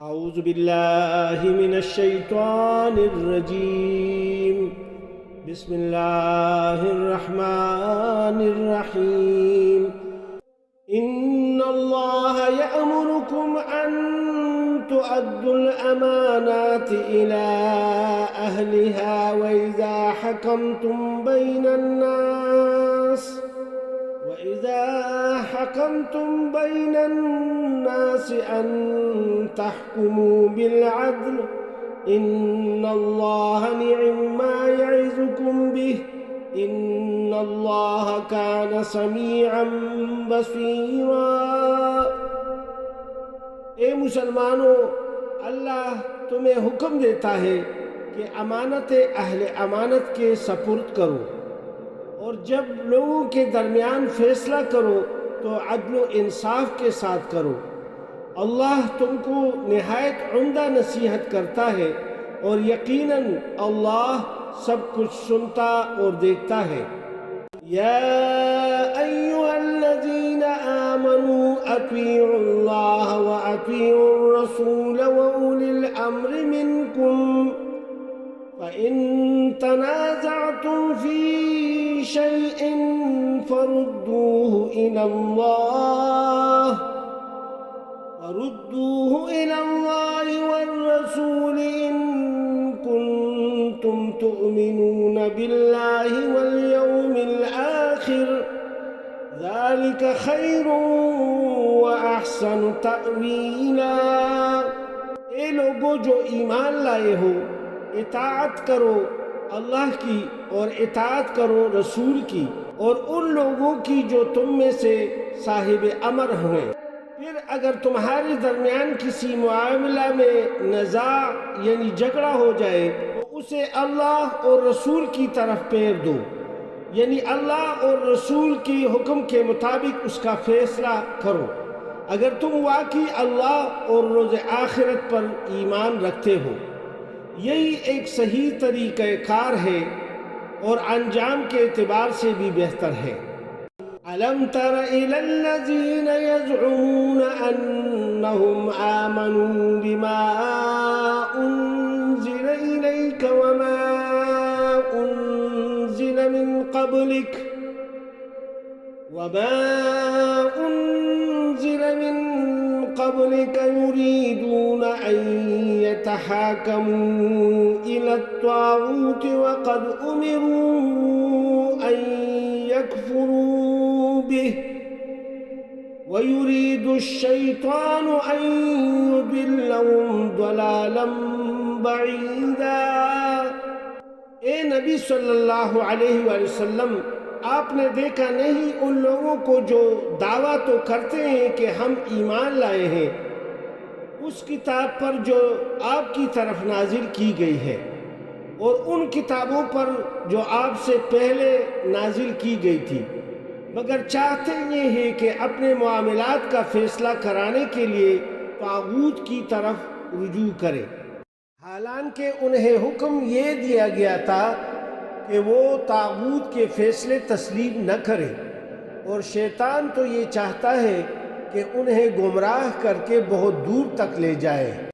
أعوذ بالله من الشيطان الرجيم. بسم الله الرحمن الرحيم. إن الله يأمركم أن تؤدوا الأمانات إلى أهلها وإذا حكمتم بين الناس أن تحكموا بالعدل إن الله نعم ما يعظكم به إن الله كان سميعا بصيرا۔ اے مسلمانوں، اللہ تمہیں حکم دیتا ہے کہ امانت اہل امانت کے سپرد کرو، اور جب لوگوں کے درمیان فیصلہ کرو تو عدل و انصاف کے ساتھ کرو۔ اللہ تم کو نہایت عمدہ نصیحت کرتا ہے، اور یقیناً اللہ سب کچھ سنتا اور دیکھتا ہے۔ یا ایھا الذین آمنوا اطیعوا اللہ واطیعوا الرسول واولی الامر منکم فإن تنازعتم في شيء فردوه إلى الله والرسول إن كنتم تؤمنون بالله واليوم الآخر ذلك خير وأحسن تأويلا۔ اے لوگو جو ایمان لائے ہو، اطاعت کرو اللہ کی اور اطاعت کرو رسول کی اور ان لوگوں کی جو تم میں سے صاحب امر ہیں۔ پھر اگر تمہارے درمیان کسی معاملہ میں نزاع یعنی جھگڑا ہو جائے تو اسے اللہ اور رسول کی طرف پھیر دو، یعنی اللہ اور رسول کے حکم کے مطابق اس کا فیصلہ کرو، اگر تم واقعی اللہ اور روز آخرت پر ایمان رکھتے ہو۔ یہی ایک صحیح طریقہ کار ہے اور انجام کے اعتبار سے بھی بہتر ہے۔ أَلَمْ تَرَ إِلَى الَّذِينَ يَزْعُمُونَ أَنَّهُمْ آمَنُوا بِمَا أُنزِلَ إِلَيْكَ وَمَا أُنزِلَ من قبلك يريدون أن يتحاكموا إلى الطاغوت وقد أمروا أن يكفروا به ويريد الشيطان أن يضلهم ضلالا بعيدا۔ اے نبی صلی اللہ علیہ وآلہ وسلم، آپ نے دیکھا نہیں ان لوگوں کو جو دعویٰ تو کرتے ہیں کہ ہم ایمان لائے ہیں اس کتاب پر جو آپ کی طرف نازل کی گئی ہے اور ان کتابوں پر جو آپ سے پہلے نازل کی گئی تھی، مگر چاہتے یہ ہیں کہ اپنے معاملات کا فیصلہ کرانے کے لیے طاغوت کی طرف رجوع کرے، حالانکہ انہیں حکم یہ دیا گیا تھا کہ وہ طاغوت کے فیصلے تسلیم نہ کرے، اور شیطان تو یہ چاہتا ہے کہ انہیں گمراہ کر کے بہت دور تک لے جائے۔